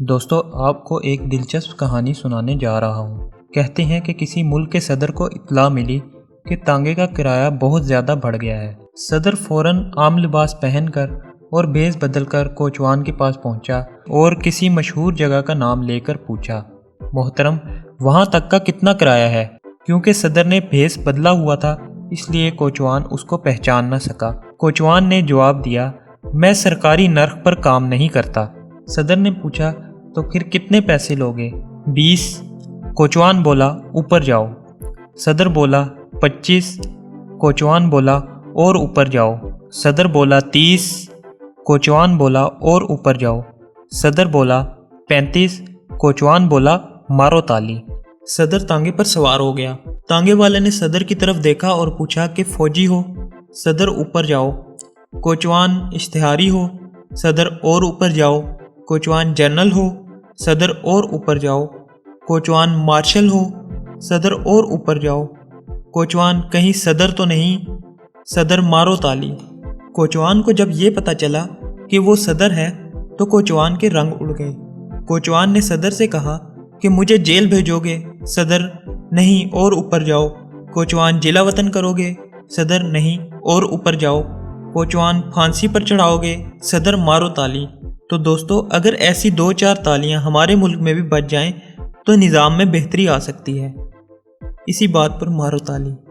دوستو آپ کو ایک دلچسپ کہانی سنانے جا رہا ہوں۔ کہتے ہیں کہ کسی ملک کے صدر کو اطلاع ملی کہ تانگے کا کرایہ بہت زیادہ بڑھ گیا ہے۔ صدر فوراً عام لباس پہن کر اور بھیس بدل کر کوچوان کے پاس پہنچا اور کسی مشہور جگہ کا نام لے کر پوچھا، محترم وہاں تک کا کتنا کرایہ ہے؟ کیونکہ صدر نے بھیس بدلا ہوا تھا اس لیے کوچوان اس کو پہچان نہ سکا۔ کوچوان نے جواب دیا، میں سرکاری نرخ پر کام نہیں کرتا۔ صدر نے پوچھا، تو پھر کتنے پیسے لوگے؟ 20۔ کوچوان بولا، اوپر جاؤ۔ صدر بولا، 25۔ کوچوان بولا، اور اوپر جاؤ۔ صدر بولا، 30۔ کوچوان بولا، اور اوپر جاؤ۔ صدر بولا، 35۔ کوچوان بولا، مارو تالی۔ صدر تانگے پر سوار ہو گیا۔ تانگے والے نے صدر کی طرف دیکھا اور پوچھا کہ فوجی ہو؟ صدر اوپر جاؤ۔ کوچوان اشتہاری ہو؟ صدر اور اوپر جاؤ۔ کوچوان جنرل ہو؟ صدر اور اوپر جاؤ۔ کوچوان مارشل ہو؟ صدر اور اوپر جاؤ۔ کوچوان کہیں صدر تو نہیں؟ صدر مارو تالی۔ کوچوان کو جب یہ پتہ چلا کہ وہ صدر ہے تو کوچوان کے رنگ اڑ گئے۔ کوچوان نے صدر سے کہا کہ مجھے جیل بھیجو گے؟ صدر، نہیں، اور اوپر جاؤ۔ کوچوان جلا وطن کرو گے؟ صدر، نہیں، اور اوپر جاؤ۔ کوچوان پھانسی پر چڑھاؤ گے؟ صدر مارو تالی۔ تو دوستو اگر ایسی 2-4 تالیاں ہمارے ملک میں بھی بج جائیں تو نظام میں بہتری آ سکتی ہے۔ اسی بات پر مارو تالی۔